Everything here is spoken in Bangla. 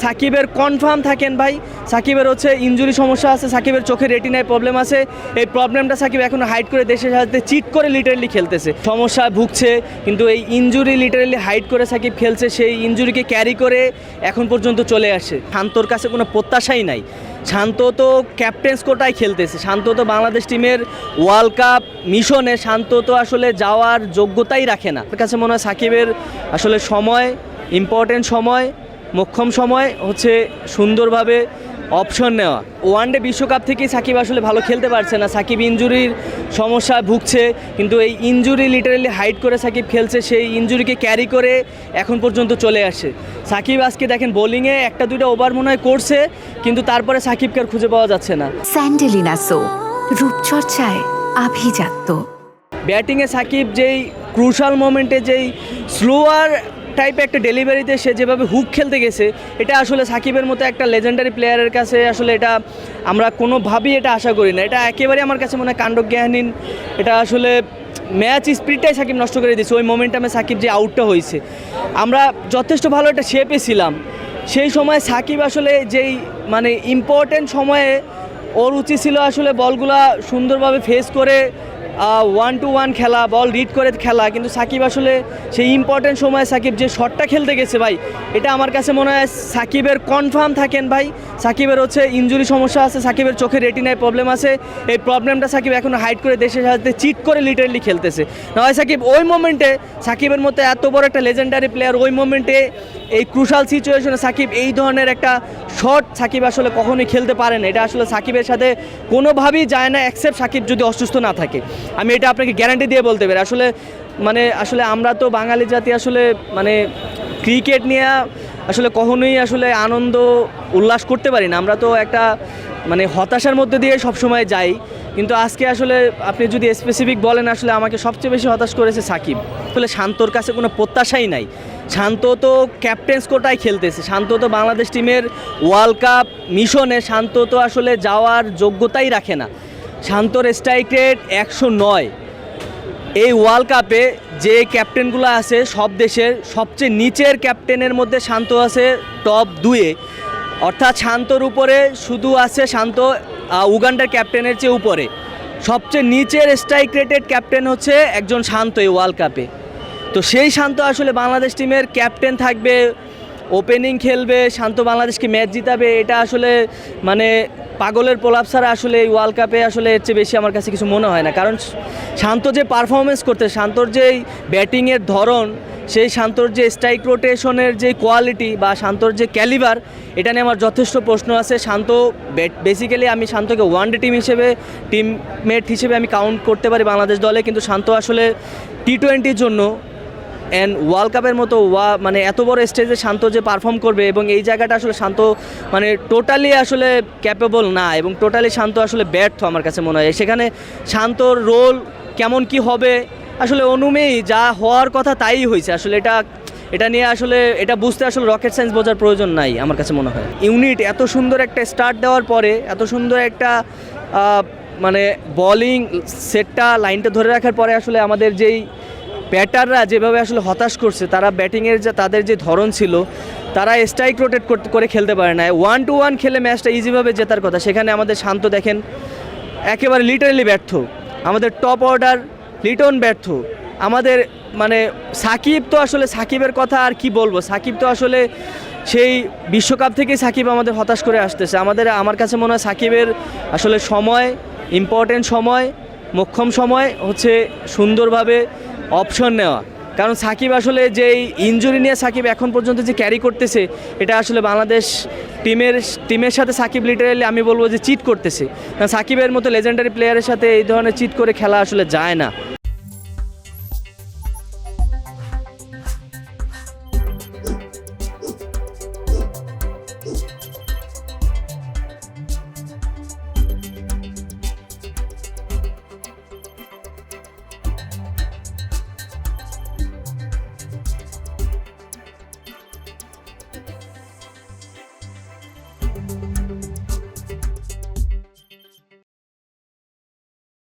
সাকিবের কনফার্ম থাকেন ভাই, সাকিবের হচ্ছে ইনজুরি সমস্যা আছে, সাকিবের চোখের রেটিনায় প্রবলেম আছে। এই প্রবলেমটা সাকিব এখন হাইড করে দেশের সাথে চিট করে লিটারেলি খেলতেছে, সমস্যায় ভুগছে, কিন্তু এই ইনজুরি লিটারেলি হাইড করে সাকিব খেলছে, সেই ইনজুরিকে ক্যারি করে এখন পর্যন্ত চলে আসে। শান্তর কাছে কোনো প্রত্যাশাই নাই। শান্ত তো ক্যাপ্টেন্স কোটায় খেলতেছে, শান্ত তো বাংলাদেশ টিমের ওয়ার্ল্ড কাপ মিশনে শান্ত তো আসলে যাওয়ার যোগ্যতাই রাখে না। আমার কাছে মনে হয় সাকিবের আসলে সময়, ইম্পর্টেন্ট সময়, মোক্ষম সময় হচ্ছে সুন্দরভাবে অপশন নেওয়া। ওয়ানডে বিশ্বকাপ থেকেই সাকিব আসলে ভালো খেলতে পারছে না, সাকিব ইনজুরির সমস্যায় ভুগছে, কিন্তু এই ইনজুরি লিটারেলি হাইড করে সাকিব খেলছে, সেই ইনজুরিকে ক্যারি করে এখন পর্যন্ত চলে আসে। সাকিব আজকে দেখেন বোলিংয়ে একটা দুইটা ওভার মনে হয় করছে, কিন্তু তারপরে সাকিবকে আর খুঁজে পাওয়া যাচ্ছে না। স্যান্ডেলিনা সো, রূপচর্চায় আভিজাত্য। ব্যাটিংয়ে সাকিব যেই ক্রুশাল মোমেন্টে যেই স্লোয়ার টাইপে একটা ডেলিভারিতে সে যেভাবে হুক খেলতে গেছে, এটা আসলে সাকিবের মতো একটা লেজেন্ডারি প্লেয়ারের কাছে আসলে এটা আমরা কোনোভাবেই এটা আশা করি না। এটা একেবারে আমার কাছে মনে হয় কাণ্ডজ্ঞানহীন। এটা আসলে ম্যাচ স্পিডটাই সাকিব নষ্ট করে দিয়েছে। ওই মোমেন্টামে সাকিব যে আউটটা হয়েছে, আমরা যথেষ্ট ভালো একটা শেপে ছিলাম, সেই সময় সাকিব আসলে যেই মানে ইম্পর্টেন্ট সময়ে ওর উচিত ছিল আসলে বলগুলা সুন্দরভাবে ফেস করে 1-to-1 খেলা, বল রিড করে খেলা, কিন্তু সাকিব আসলে সেই ইম্পর্টেন্ট সময়ে সাকিব যে শটটা খেলতে গেছে ভাই, এটা আমার কাছে মনে হয় সাকিবের কনফার্ম থাকেন ভাই, সাকিবের হচ্ছে ইনজুরি সমস্যা আছে, সাকিবের চোখের রেটিনায় প্রবলেম আছে। এই প্রবলেমটা সাকিব এখন হাইড করে দেশের সাথে চিট করে লিটারেলি খেলতেছে। না হয় সাকিব ওই মোমেন্টে, সাকিবের মতো এত বড় একটা লেজেন্ডারি প্লেয়ার, ওই মোমেন্টে এই ক্রুশাল সিচুয়েশনে সাকিব এই ধরনের একটা শট সাকিব আসলে কখনোই খেলতে পারে না। এটা আসলে সাকিবের সাথে কোনোভাবেই যায় না, অ্যাকসেপ্ট সাকিব যদি অসুস্থ না থাকে। আমি এটা আপনাকে গ্যারান্টি দিয়ে বলতে পারি। আসলে আমরা তো বাঙালি জাতি আসলে ক্রিকেট নিয়ে আসলে কখনোই আসলে আনন্দ উল্লাস করতে পারি না। আমরা তো একটা হতাশার মধ্যে দিয়ে সবসময় যাই, কিন্তু আজকে আসলে আপনি যদি স্পেসিফিক বলেন, আসলে আমাকে সবচেয়ে বেশি হতাশ করেছে সাকিব। আসলে শান্তর কাছে কোনো প্রত্যাশাই নাই। শান্ত তো ক্যাপ্টেন্স কোটায় খেলতেছে, শান্ত তো বাংলাদেশ টিমের ওয়ার্ল্ড কাপ মিশনে শান্ত তো আসলে যাওয়ার যোগ্যতাই রাখে না। শান্তর স্ট্রাইক রেট 109। এই ওয়ার্ল্ড কাপে যে ক্যাপ্টেনগুলো আছে সব দেশের সবচেয়ে নিচের ক্যাপ্টেনের মধ্যে শান্ত আছে টপ 2-এ, অর্থাৎ শান্তর উপরে শুধু আছে শান্ত উগান্ডার ক্যাপ্টেনের চেয়ে উপরে। সবচেয়ে নিচের স্ট্রাইক রেটেড ক্যাপ্টেন হচ্ছে একজন শান্ত এই ওয়ার্ল্ড কাপে। তো সেই শান্ত আসলে বাংলাদেশ টিমের ক্যাপ্টেন থাকবে, ওপেনিং খেলবে, শান্ত বাংলাদেশকে ম্যাচ জিতাবে, এটা আসলে পাগলের প্রলাপ ছাড়া আসলে এই ওয়ার্ল্ড কাপে আসলে এর চেয়ে বেশি আমার কাছে কিছু মনে হয় না। কারণ শান্ত যে পারফরমেন্স করতে, শান্তর যে ব্যাটিংয়ের ধরন, সেই শান্তর যে স্ট্রাইক রোটেশনের যে কোয়ালিটি বা শান্তর যে ক্যালিবার, এটা নিয়ে আমার যথেষ্ট প্রশ্ন আছে। শান্ত বেসিক্যালি আমি শান্তকে ওয়ানডে টিমমেট হিসেবে আমি কাউন্ট করতে পারি বাংলাদেশ দলে, কিন্তু শান্ত আসলে টি-20-র জন্য অ্যান্ড ওয়ার্ল্ড কাপের মতো এত বড় স্টেজে শান্ত যে পারফর্ম করবে, এবং এই জায়গাটা আসলে শান্ত টোটালি আসলে ক্যাপেবল না, এবং টোটালি শান্ত আসলে ব্যর্থ আমার কাছে মনে হয়। সেখানে শান্তর রোল কেমন কি হবে আসলে অনুমেয় যা হওয়ার কথা তাই হয়েছে। আসলে এটা নিয়ে আসলে এটা বুঝতে আসলে রকেট সায়েন্স বোঝার প্রয়োজন নাই আমার কাছে মনে হয়। ইউনিট এত সুন্দর একটা স্টার্ট দেওয়ার পরে, এত সুন্দর একটা বলিং সেটটা লাইনটা ধরে রাখার পরে আসলে আমাদের যেই ব্যাটাররা যেভাবে আসলে হতাশ করছে, তারা ব্যাটিংয়ের তাদের যে ধরন ছিল, তারা স্ট্রাইক রোটেট করে খেলতে পারে না। 1-to-1 খেলে ম্যাচটা ইজিভাবে জেতার কথা, সেখানে আমাদের শান্ত দেখেন একেবারে লিটারেলি ব্যর্থ। আমাদের টপ অর্ডার লিটন ব্যর্থ। আমাদের সাকিব তো আসলে, সাকিবের কথা আর কি বলবো, সাকিব তো আসলে সেই বিশ্বকাপ থেকেই সাকিব আমাদের হতাশ করে আসতেছে। আমার কাছে মনে হয় সাকিবের আসলে সময়, ইম্পর্টেন্ট সময়, মোক্ষম সময় হচ্ছে সুন্দরভাবে অপশন নেওয়া। কারণ সাকিব আসলে যেই ইনজুরি নিয়ে সাকিব এখন পর্যন্ত যে ক্যারি করতেছে, এটা আসলে বাংলাদেশ টিমের সাথে সাকিব লিটারেলি আমি বলবো যে চিট করতেছে। কারণ সাকিবের মতো লেজেন্ডারি প্লেয়ারের সাথে এই ধরনের চিট করে খেলা আসলে যায় না।